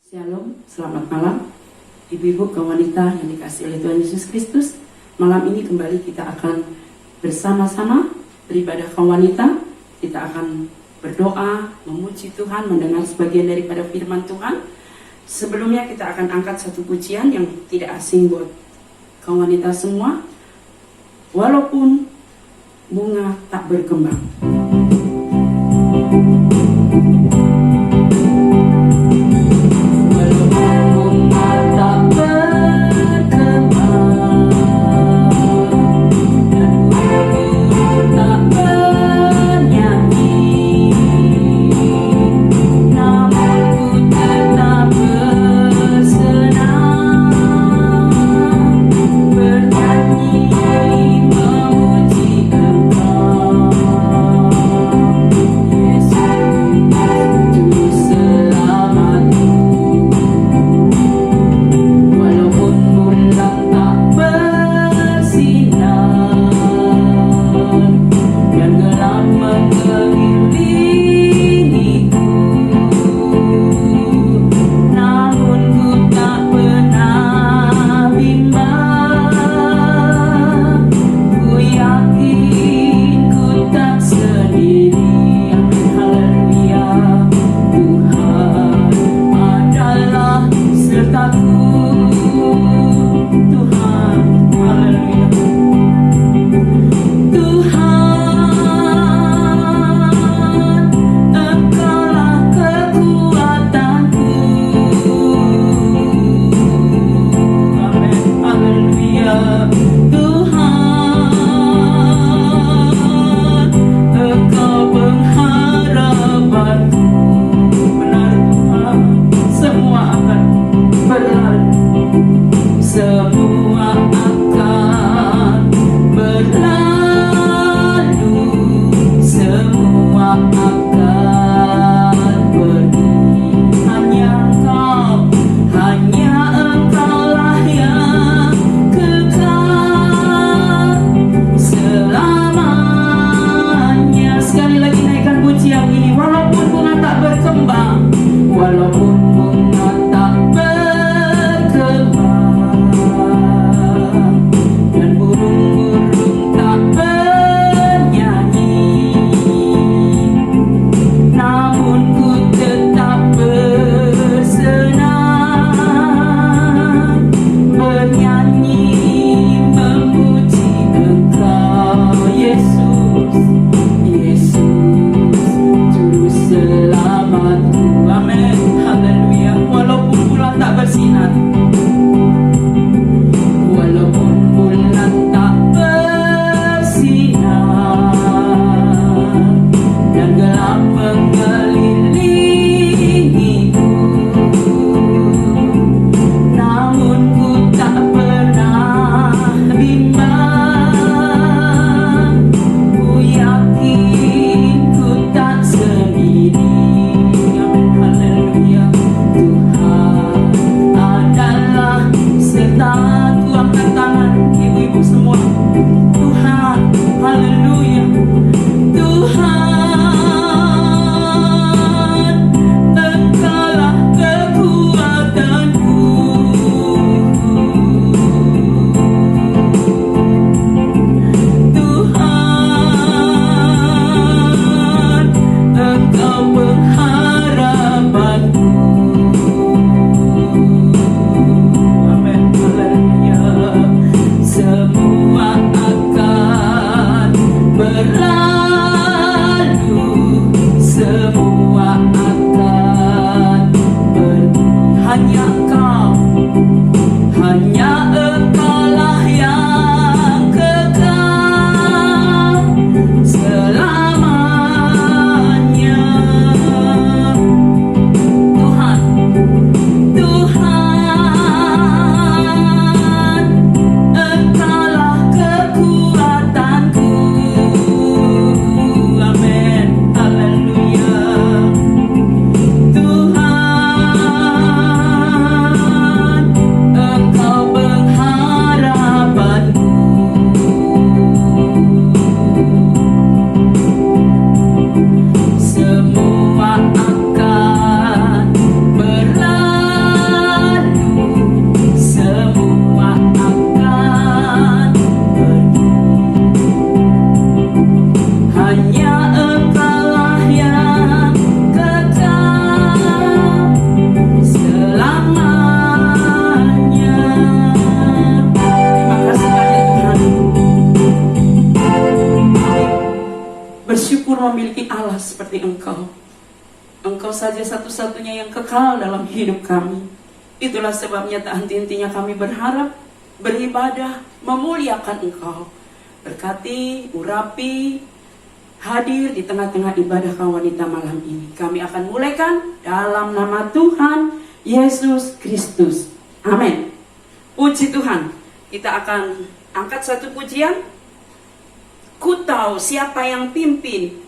Shalom, selamat malam Ibu-ibu kaum wanita yang dikasihi oleh Tuhan Yesus Kristus. Malam ini kembali kita akan bersama-sama beribadah kaum wanita. Kita akan berdoa, memuji Tuhan, mendengar sebagian daripada firman Tuhan. Sebelumnya kita akan angkat satu pujian yang tidak asing buat kaum wanita semua. Walaupun bunga tak berkembang. Bernyanyi memuji Engkau. seperti Engkau. Engkau saja satu-satunya yang kekal dalam hidup kami. Itulah sebabnya tak henti-hentinya kami berharap, beribadah, memuliakan Engkau. Berkati, urapi, hadir di tengah-tengah ibadah kaum wanita malam ini. Kami akan mulaikan dalam nama Tuhan Yesus Kristus. Amin. Puji Tuhan. Kita akan angkat satu pujian. Ku tahu siapa yang pimpin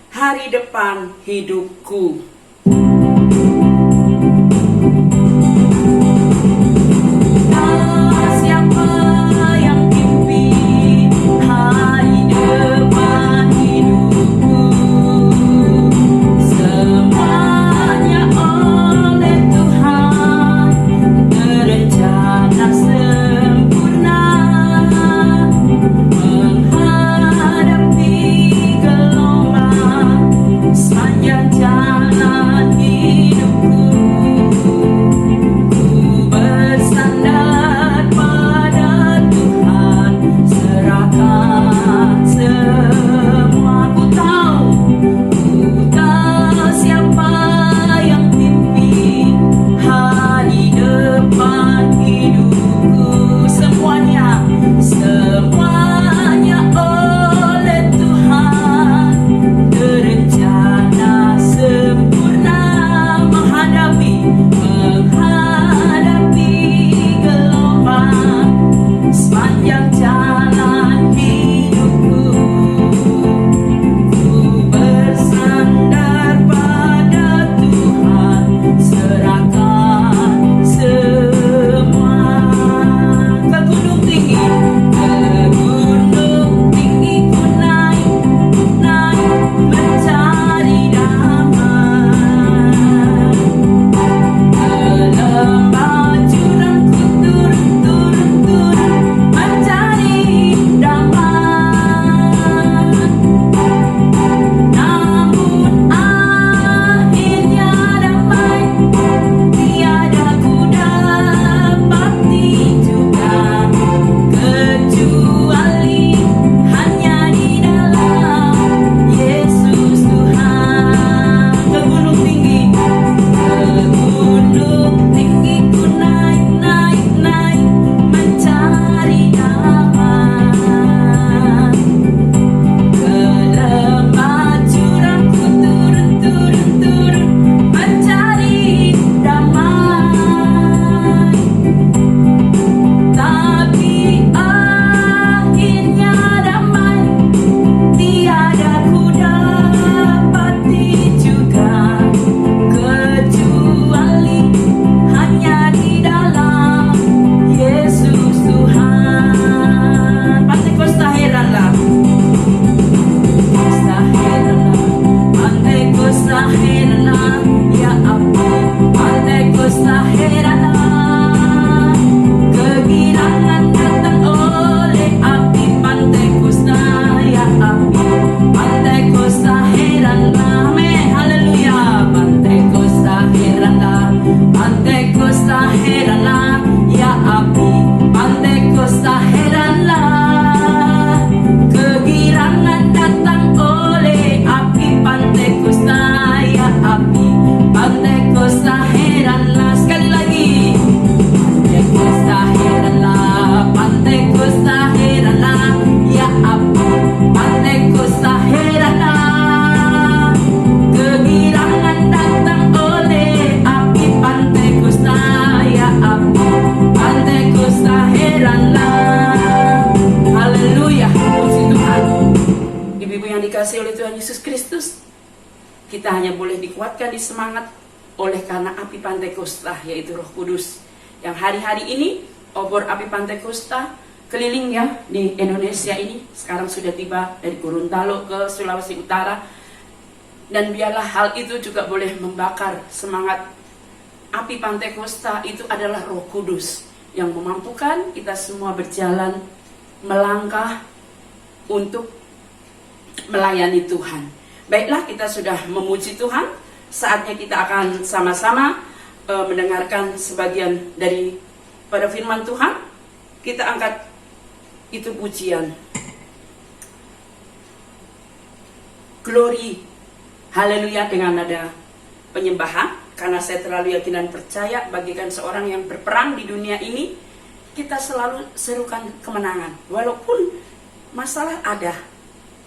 hari depan hidupku. Kita hanya boleh dikuatkan di semangat oleh karena api Pantekosta, yaitu Roh Kudus. Yang hari-hari ini obor api Pantekosta keliling ya di Indonesia ini. Sekarang sudah tiba dari Gorontalo ke Sulawesi Utara. Dan biarlah hal itu juga boleh membakar semangat api Pantekosta. Itu adalah Roh Kudus yang memampukan kita semua berjalan, melangkah untuk melayani Tuhan. Baiklah, kita sudah memuji Tuhan. Saatnya kita akan sama-sama mendengarkan sebagian dari pada firman Tuhan. Kita angkat itu pujian. Glory haleluya, dengan nada penyembahan. Karena saya terlalu yakin dan percaya bagikan seorang yang berperang di dunia ini, kita selalu serukan kemenangan. Walaupun masalah ada,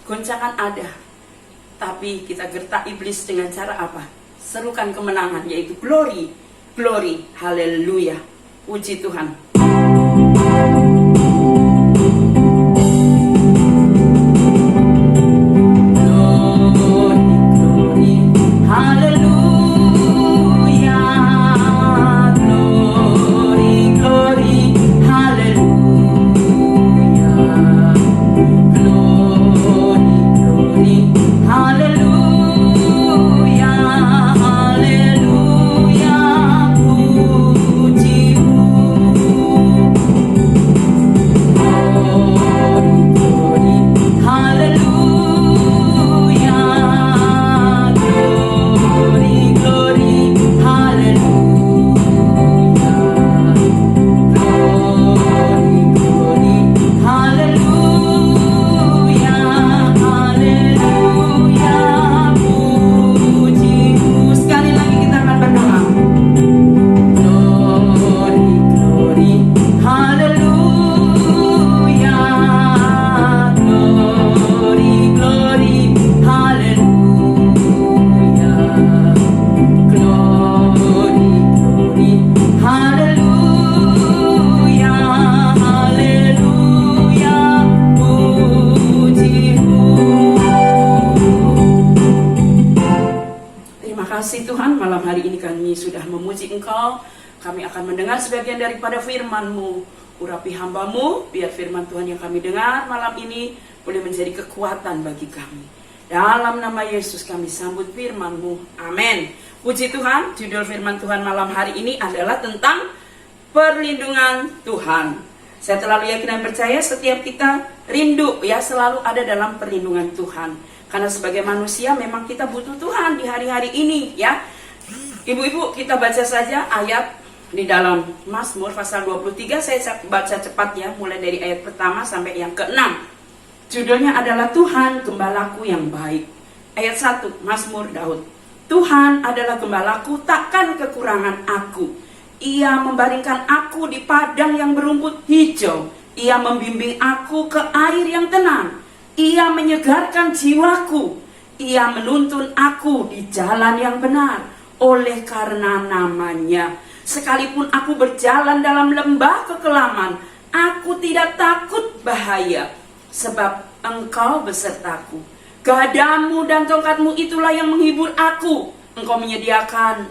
goncangan ada, tapi kita gertak iblis dengan cara apa? Serukan kemenangan, yaitu glory, glory, haleluya. Puji Tuhan. Kasih Tuhan, malam hari ini kami sudah memuji Engkau. Kami akan mendengar sebagian daripada firman-Mu. Urapi hamba-Mu, biar firman Tuhan yang kami dengar malam ini boleh menjadi kekuatan bagi kami. Dalam nama Yesus kami sambut firman-Mu. Amin. Puji Tuhan, judul firman Tuhan malam hari ini adalah tentang perlindungan Tuhan. Saya terlalu yakin dan percaya setiap kita rindu ya selalu ada dalam perlindungan Tuhan. Karena sebagai manusia memang kita butuh Tuhan di hari-hari ini ya. Ibu-ibu, kita baca saja ayat di dalam Mazmur pasal 23. Saya baca cepat ya, mulai dari ayat pertama sampai yang ke-6. Judulnya adalah Tuhan Gembalaku yang baik. Ayat 1, Mazmur Daud. Tuhan adalah gembalaku, takkan kekurangan aku. Ia membaringkan aku di padang yang berumput hijau. Ia membimbing aku ke air yang tenang. Ia menyegarkan jiwaku. Ia menuntun aku di jalan yang benar oleh karena namanya. Sekalipun aku berjalan dalam lembah kekelaman, aku tidak takut bahaya, sebab Engkau besertaku. Gadamu dan tongkatmu itulah yang menghibur aku. Engkau menyediakan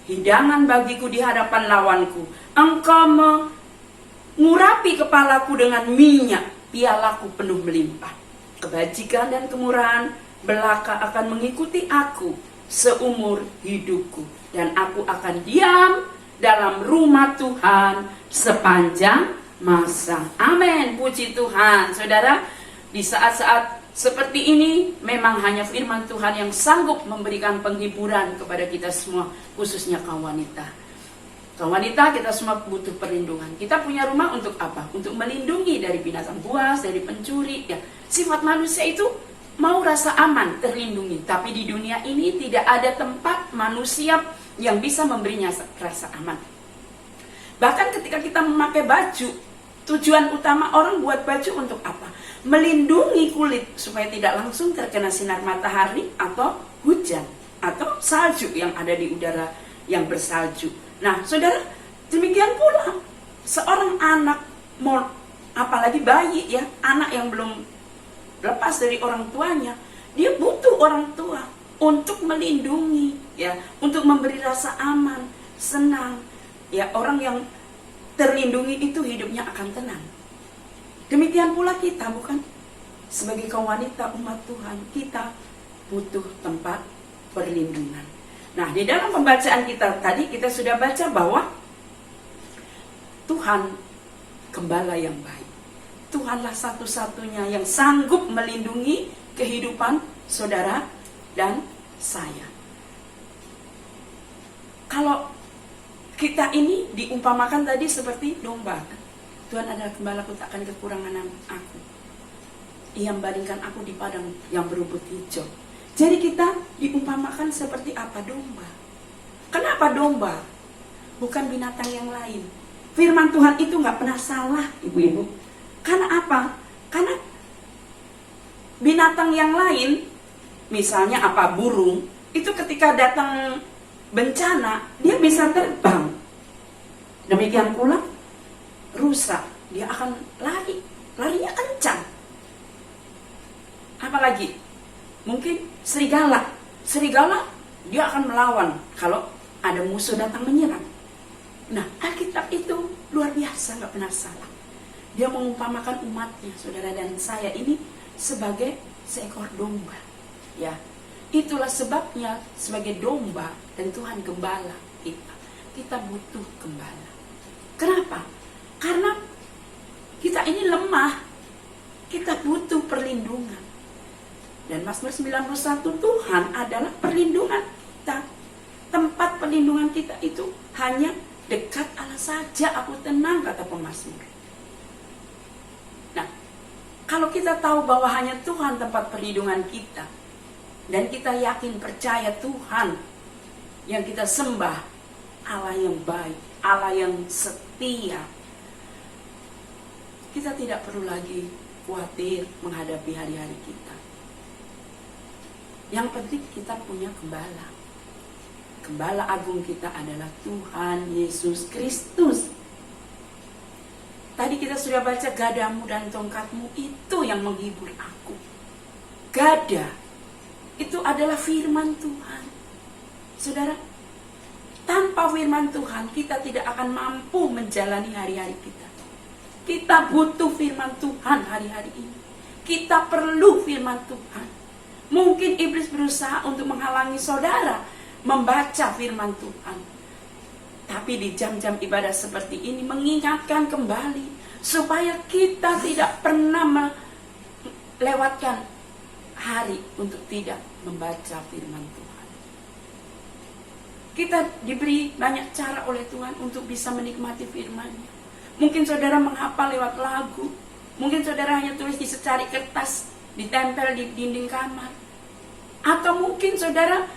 hidangan bagiku di hadapan lawanku. Engkau mengurapi kepalaku dengan minyak, pialaku penuh melimpah. Kebajikan dan kemurahan belaka akan mengikuti aku seumur hidupku, dan aku akan diam dalam rumah Tuhan sepanjang masa. Amin. Puji Tuhan. Saudara, di saat-saat seperti ini memang hanya firman Tuhan yang sanggup memberikan penghiburan kepada kita semua, khususnya kaum wanita. Kaum wanita, kita semua butuh perlindungan. Kita punya rumah untuk apa? Untuk melindungi dari binatang buas, dari pencuri ya. Sifat manusia itu mau rasa aman, terlindungi. Tapi di dunia ini tidak ada tempat manusia yang bisa memberinya rasa aman. Bahkan ketika kita memakai baju, tujuan utama orang buat baju untuk apa? Melindungi kulit supaya tidak langsung terkena sinar matahari atau hujan atau salju yang ada di udara yang bersalju. Nah, saudara, demikian pula seorang anak, apalagi bayi ya, anak yang belum lepas dari orang tuanya, dia butuh orang tua untuk melindungi ya, untuk memberi rasa aman, senang ya. Orang yang terlindungi itu hidupnya akan tenang. Demikian pula kita, bukan? Sebagai kaum wanita umat Tuhan, kita butuh tempat perlindungan. Nah, di dalam pembacaan kita tadi kita sudah baca bahwa Tuhan gembala yang baik. Tuhanlah satu-satunya yang sanggup melindungi kehidupan saudara dan saya. Kalau kita ini diumpamakan tadi seperti domba, Tuhan adalah gembalaku, takkan kekurangan aku. Ia membaringkan aku di padang yang berumput hijau. Jadi kita diumpamakan seperti apa? Domba. Kenapa domba? Bukan binatang yang lain. Firman Tuhan itu nggak pernah salah, ibu-ibu. Karena apa? Karena binatang yang lain, misalnya apa, burung, itu ketika datang bencana, dia bisa terbang. Demikian pula rusa, dia akan lari, larinya kencang. Apalagi mungkin serigala, dia akan melawan kalau ada musuh datang menyerang. Nah, Alkitab itu luar biasa, nggak pernah salah. Dia mengumpamakan umatnya, saudara dan saya ini sebagai seekor domba. Ya, itulah sebabnya sebagai domba dan Tuhan gembala kita. Kita butuh gembala. Kenapa? Karena kita ini lemah. Kita butuh perlindungan. Dan Mazmur 91, Tuhan adalah perlindungan kita. Tempat perlindungan kita itu hanya dekat Allah saja, aku tenang, kata pemazmur. Nah, kalau kita tahu bahwa hanya Tuhan tempat perlindungan kita, dan kita yakin percaya Tuhan yang kita sembah, Allah yang baik, Allah yang setia, kita tidak perlu lagi khawatir menghadapi hari-hari kita. Yang penting kita punya gembala. Gembala agung kita adalah Tuhan Yesus Kristus. Tadi kita sudah baca, gadamu dan tongkatmu itu yang menghibur aku. Gada itu adalah firman Tuhan. Saudara, tanpa firman Tuhan kita tidak akan mampu menjalani hari-hari kita. Kita butuh firman Tuhan hari-hari ini. Kita perlu firman Tuhan. Mungkin iblis berusaha untuk menghalangi saudara membaca firman Tuhan. Tapi di jam-jam ibadah seperti ini mengingatkan kembali supaya kita tidak pernah melewatkan hari untuk tidak membaca firman Tuhan. Kita diberi banyak cara oleh Tuhan untuk bisa menikmati firman-Nya. Mungkin saudara menghafal lewat lagu, mungkin saudara hanya tulis di secari kertas, ditempel di dinding kamar. Atau mungkin saudara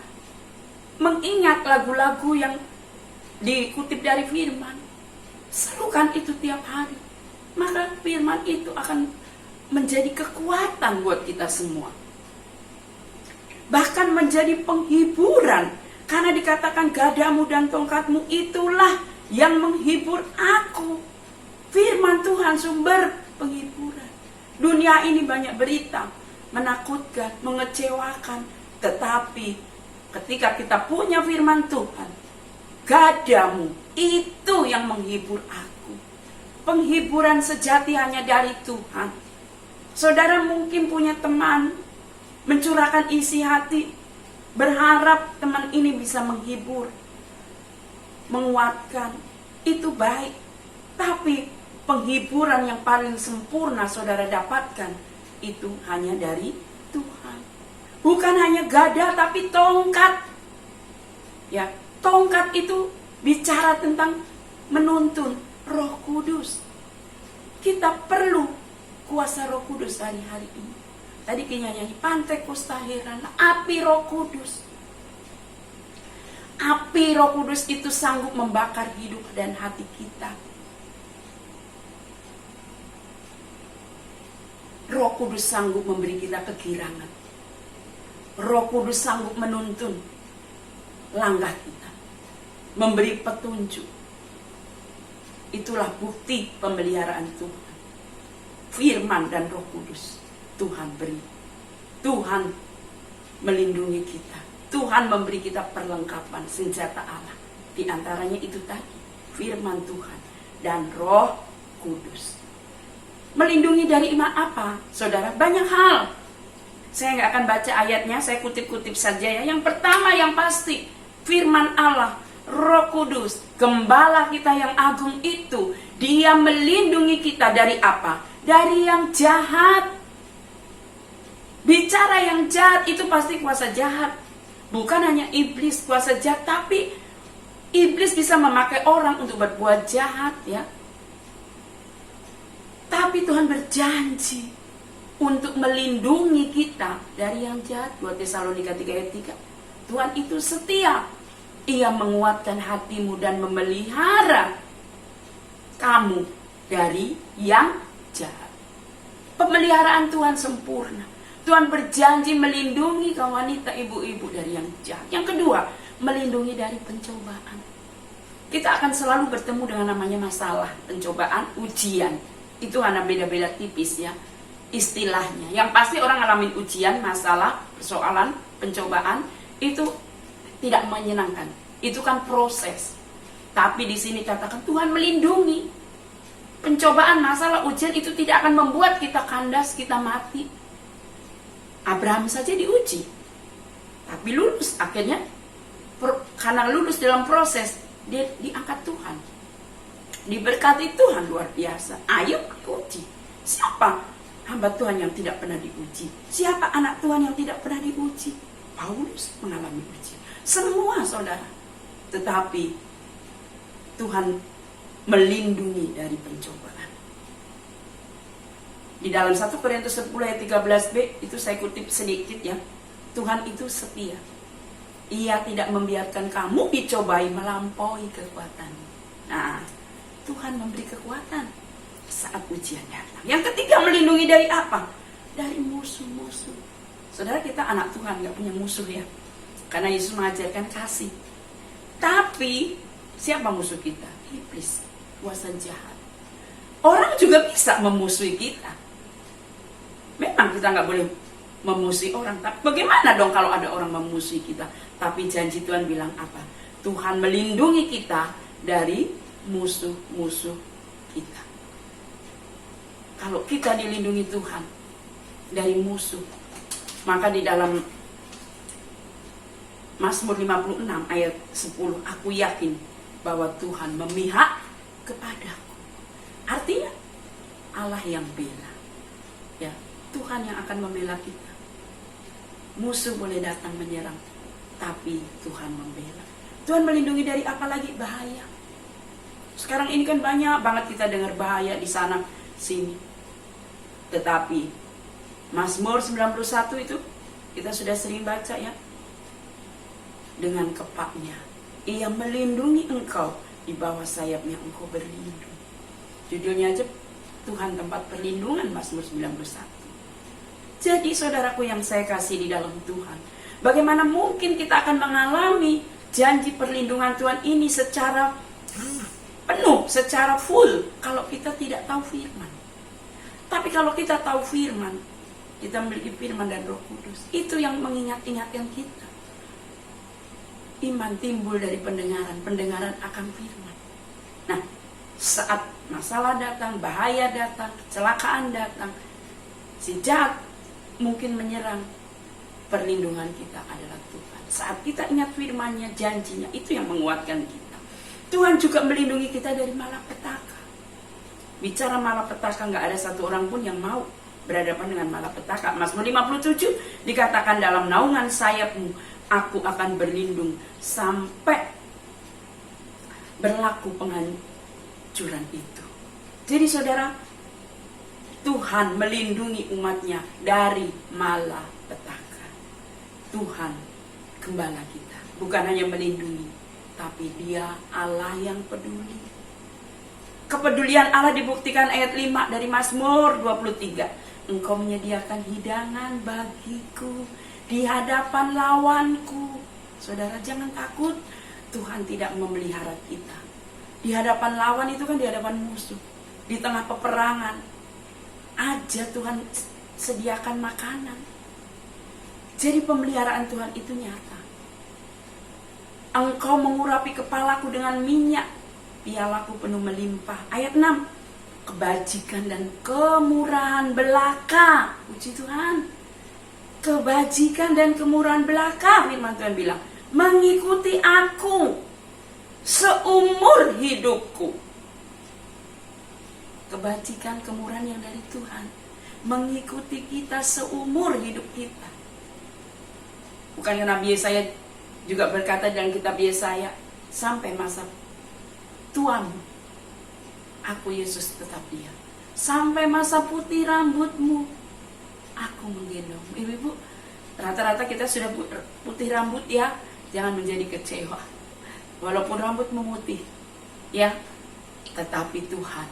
mengingat lagu-lagu yang dikutip dari firman. Serukan itu tiap hari. Maka firman itu akan menjadi kekuatan buat kita semua. Bahkan menjadi penghiburan. Karena dikatakan gadamu dan tongkatmu itulah yang menghibur aku. Firman Tuhan sumber penghiburan. Dunia ini banyak berita, menakutkan, mengecewakan. Tetapi ketika kita punya firman Tuhan, gadamu itu yang menghibur aku. Penghiburan sejati hanya dari Tuhan. Saudara mungkin punya teman, mencurahkan isi hati, berharap teman ini bisa menghibur, menguatkan. Itu baik. Tapi penghiburan yang paling sempurna saudara dapatkan itu hanya dari Tuhan. Bukan hanya gada tapi tongkat. Ya, tongkat itu bicara tentang menuntun Roh Kudus. Kita perlu kuasa Roh Kudus hari-hari ini. Tadi kita nyanyi Pantekosta Herana, api Roh Kudus. Api Roh Kudus itu sanggup membakar hidup dan hati kita. Roh Kudus sanggup memberi kita kegirangan. Roh Kudus sanggup menuntun langkah kita, memberi petunjuk. Itulah bukti pemeliharaan Tuhan. Firman dan Roh Kudus Tuhan beri. Tuhan melindungi kita. Tuhan memberi kita perlengkapan senjata Allah. Di antaranya itu tadi, firman Tuhan dan Roh Kudus. Melindungi dari iman apa? Saudara, banyak hal. Saya nggak akan baca ayatnya, saya kutip-kutip saja ya. Yang pertama yang pasti, firman Allah, Roh Kudus, gembala kita yang agung itu, dia melindungi kita dari apa? Dari yang jahat. Bicara yang jahat itu pasti kuasa jahat. Bukan hanya iblis kuasa jahat, tapi iblis bisa memakai orang untuk berbuat jahat ya. Tapi Tuhan berjanji untuk melindungi kita dari yang jahat. 2 Tesalonika 3 ayat 3. Tuhan itu setia. Ia menguatkan hatimu dan memelihara kamu dari yang jahat. Pemeliharaan Tuhan sempurna. Tuhan berjanji melindungi kaum wanita, ibu-ibu dari yang jahat. Yang kedua, melindungi dari pencobaan. Kita akan selalu bertemu dengan namanya masalah, pencobaan, ujian. Itu hanya beda-beda tipis ya istilahnya. Yang pasti orang ngalamin ujian, masalah, persoalan, pencobaan itu tidak menyenangkan. Itu kan proses. Tapi di sini katakan Tuhan melindungi. Pencobaan, masalah, ujian itu tidak akan membuat kita kandas, kita mati. Abraham saja diuji, tapi lulus akhirnya. Karena lulus dalam proses, dia diangkat Tuhan, diberkati Tuhan luar biasa. Ayub diuji. Siapa hamba Tuhan yang tidak pernah diuji? Siapa anak Tuhan yang tidak pernah diuji? Paulus mengalami uji. Semua saudara. Tetapi Tuhan melindungi dari pencobaan. Di dalam 1 Korintus 10 ayat 13b, itu saya kutip sedikit ya. Tuhan itu setia. Ia tidak membiarkan kamu dicobai melampaui kekuatan. Nah, Tuhan memberi kekuatan saat ujian datang. Yang ketiga, melindungi dari apa? Dari musuh-musuh. Saudara, kita anak Tuhan, gak punya musuh ya. Karena Yesus mengajarkan kasih. Tapi, siapa musuh kita? Iblis, kuasa jahat. Orang juga bisa memusuhi kita. Memang kita gak boleh memusuhi orang. Tapi bagaimana dong kalau ada orang memusuhi kita? Tapi janji Tuhan bilang apa? Tuhan melindungi kita dari musuh-musuh kita. Kalau kita dilindungi Tuhan dari musuh, maka di dalam Mazmur 56 ayat 10, aku yakin bahwa Tuhan memihak kepadaku. Artinya Allah yang bela. Ya, Tuhan yang akan membela kita. Musuh boleh datang menyerang, tapi Tuhan membela. Tuhan melindungi dari apa lagi? Bahaya. Sekarang ini kan banyak banget kita dengar bahaya di sana sini. Tetapi Mazmur 91 itu kita sudah sering baca ya. Dengan kepaknya Ia melindungi engkau, di bawah sayapnya engkau berlindung. Judulnya aja Tuhan tempat perlindungan, Mazmur 91. Jadi saudaraku yang saya kasih di dalam Tuhan, bagaimana mungkin kita akan mengalami janji perlindungan Tuhan ini secara penuh, secara full, kalau kita tidak tahu firman. Tapi kalau kita tahu firman, kita memiliki firman dan Roh Kudus, itu yang mengingat-ingatkan kita. Iman timbul dari pendengaran, pendengaran akan firman. Nah, saat masalah datang, bahaya datang, kecelakaan datang, si jahat mungkin menyerang, perlindungan kita adalah Tuhan. Saat kita ingat firman-Nya, janjinya, itu yang menguatkan kita. Tuhan juga melindungi kita dari malapetaka. Bicara malapetaka, nggak ada satu orang pun yang mau berhadapan dengan malapetaka. Mazmur 57 dikatakan, dalam naungan sayapmu aku akan berlindung sampai berlaku penghancuran itu. Jadi saudara, Tuhan melindungi umatnya dari malapetaka. Tuhan gembala kita, bukan hanya melindungi, tapi Dia Allah yang peduli. Kepedulian Allah dibuktikan ayat 5 dari Mazmur 23. Engkau menyediakan hidangan bagiku di hadapan lawanku. Saudara, jangan takut. Tuhan tidak memelihara kita. Di hadapan lawan itu kan di hadapan musuh. Di tengah peperangan aja Tuhan sediakan makanan. Jadi pemeliharaan Tuhan itu nyata. Engkau mengurapi kepalaku dengan minyak, pialaku penuh melimpah. Ayat 6. Kebajikan dan kemurahan belaka. Puji Tuhan. Kebajikan dan kemurahan belaka, firman Tuhan bilang, mengikuti aku seumur hidupku. Kebajikan, kemurahan yang dari Tuhan mengikuti kita seumur hidup kita. Bukan Nabi Yesaya juga berkata dalam kitab Yesaya, sampai masa tuamu, aku Yesus tetap diam. Sampai masa putih rambutmu, aku menggendong. Ibu-ibu, rata-rata kita sudah putih rambut ya, jangan menjadi kecewa. Walaupun rambut memutih, ya, tetapi Tuhan,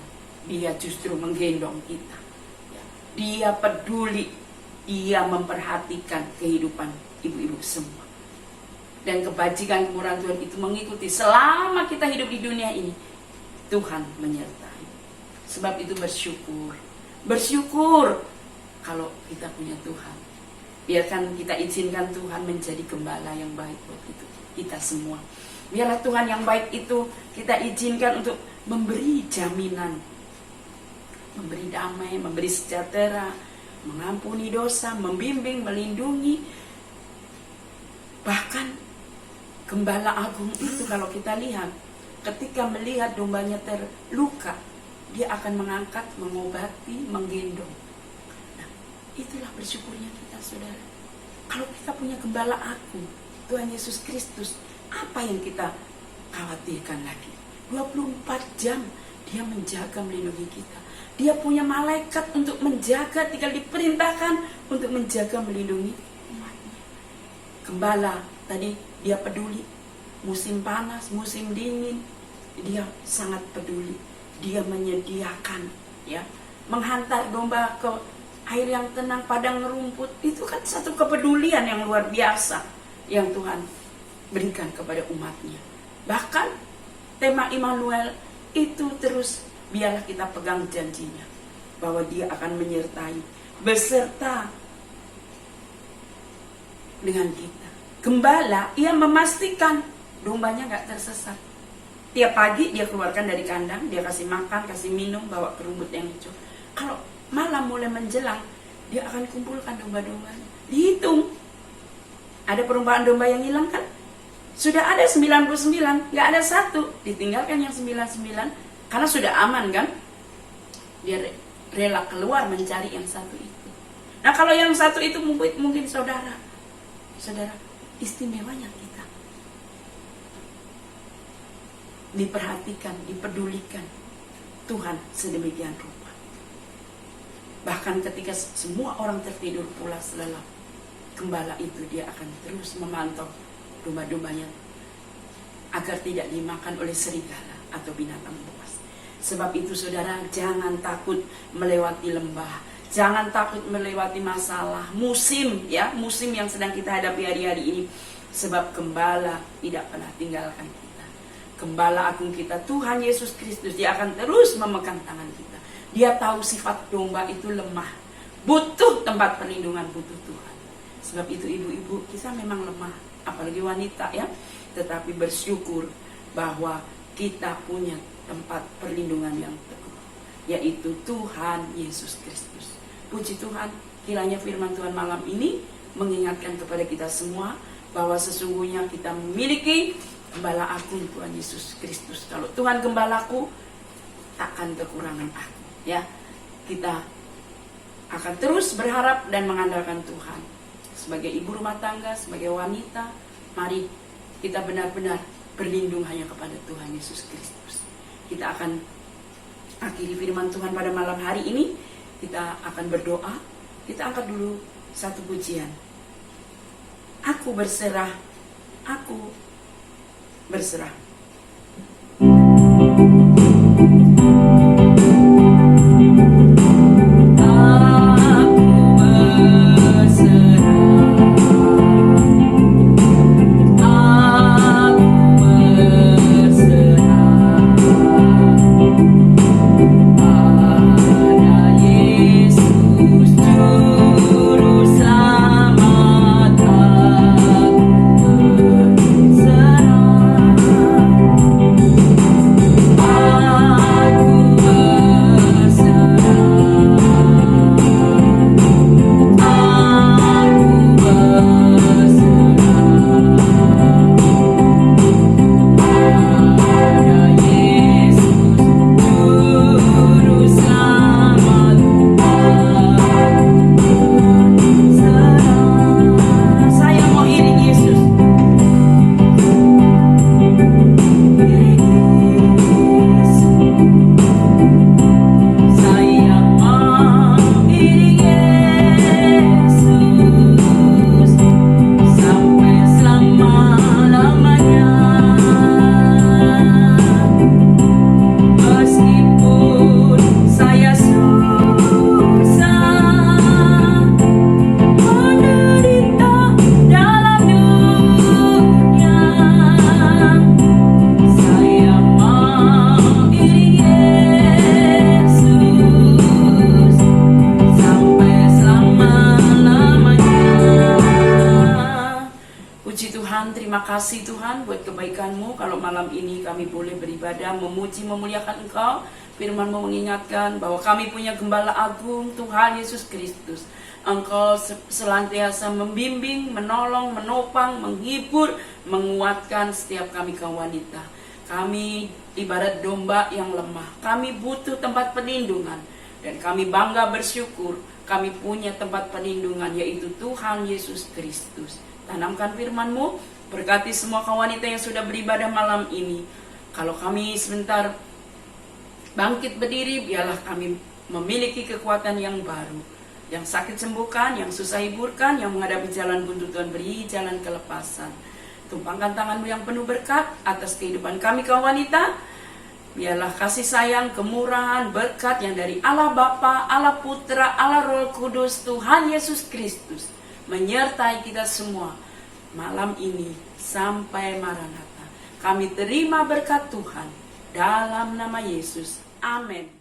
Dia justru menggendong kita. Ya. Dia peduli, Dia memperhatikan kehidupan ibu-ibu semua. Dan kebajikan kemurahan Tuhan itu mengikuti selama kita hidup di dunia ini. Tuhan menyertai. Sebab itu bersyukur. Bersyukur kalau kita punya Tuhan. Biarkan kita izinkan Tuhan menjadi gembala yang baik buat kita semua. Biarlah Tuhan yang baik itu kita izinkan untuk memberi jaminan, memberi damai, memberi sejahtera, mengampuni dosa, membimbing, melindungi. Bahkan Gembala Agung itu kalau kita lihat, ketika melihat dombanya terluka, dia akan mengangkat, mengobati, menggendong. Nah, itulah bersyukurnya kita, saudara. Kalau kita punya Gembala Agung, Tuhan Yesus Kristus, apa yang kita khawatirkan lagi? 24 jam dia menjaga, melindungi kita. Dia punya malaikat untuk menjaga, tinggal diperintahkan untuk menjaga, melindungi umatnya. Gembala tadi dia peduli, musim panas, musim dingin, dia sangat peduli. Dia menyediakan, ya, menghantar domba ke air yang tenang, padang rumput. Itu kan satu kepedulian yang luar biasa yang Tuhan berikan kepada umatnya. Bahkan tema Immanuel itu terus, biarlah kita pegang janjinya bahwa Dia akan menyertai, beserta dengan kita. Gembala, ia memastikan dombanya gak tersesat. Tiap pagi dia keluarkan dari kandang, dia kasih makan, kasih minum, bawa ke rumput yang hijau. Kalau malam mulai menjelang, dia akan kumpulkan domba-dombanya. Dihitung. Ada perumpamaan domba yang hilang kan? Sudah ada 99, gak ada satu. Ditinggalkan yang 99, karena sudah aman kan? Dia rela keluar mencari yang satu itu. Nah kalau yang satu itu mungkin saudara, istimewanya kita diperhatikan, dipedulikan Tuhan sedemikian rupa. Bahkan ketika semua orang tertidur pulas lelap, Gembala itu dia akan terus memantau domba-dombanya agar tidak dimakan oleh serigala atau binatang buas. Sebab itu saudara, jangan takut melewati lembah, jangan takut melewati masalah, musim yang sedang kita hadapi hari-hari ini. Sebab Gembala tidak pernah tinggalkan kita. Gembala Agung kita, Tuhan Yesus Kristus, Dia akan terus memegang tangan kita. Dia tahu sifat domba itu lemah, butuh tempat perlindungan, butuh Tuhan. Sebab itu ibu-ibu, kita memang lemah, apalagi wanita ya. Tetapi bersyukur bahwa kita punya tempat perlindungan yang teguh, yaitu Tuhan Yesus Kristus. Puji Tuhan, kiranya firman Tuhan malam ini mengingatkan kepada kita semua bahwa sesungguhnya kita memiliki Gembala Agung, Tuhan Yesus Kristus. Kalau Tuhan Gembalaku, takkan kekurangan aku. Ya, kita akan terus berharap dan mengandalkan Tuhan. Sebagai ibu rumah tangga, sebagai wanita, mari kita benar-benar berlindung hanya kepada Tuhan Yesus Kristus. Kita akan akhiri firman Tuhan pada malam hari ini. Kita akan berdoa. Kita angkat dulu satu pujian. Aku berserah, aku berserah. Serah buat kebaikan-Mu. Kalau malam ini kami boleh beribadah, memuji, memuliakan Engkau. Firman-Mu mengingatkan bahwa kami punya Gembala Agung, Tuhan Yesus Kristus. Engkau senantiasa membimbing, menolong, menopang, menghibur, menguatkan setiap kami kaum wanita. Kami ibarat domba yang lemah. Kami butuh tempat perlindungan. Dan kami bangga bersyukur kami punya tempat perlindungan, yaitu Tuhan Yesus Kristus. Tanamkan firman-Mu, berkati semua kaum wanita yang sudah beribadah malam ini. Kalau kami sebentar bangkit berdiri, biarlah kami memiliki kekuatan yang baru. Yang sakit sembuhkan, yang susah hiburkan, yang menghadapi jalan buntu Tuhan beri jalan kelepasan. Tumpangkan tangan-Mu yang penuh berkat atas kehidupan kami kaum wanita. Biarlah kasih sayang, kemurahan, berkat yang dari Allah Bapa, Allah Putra, Allah Roh Kudus, Tuhan Yesus Kristus menyertai kita semua malam ini sampai Maranatha. Kami terima berkat Tuhan dalam nama Yesus. Amin.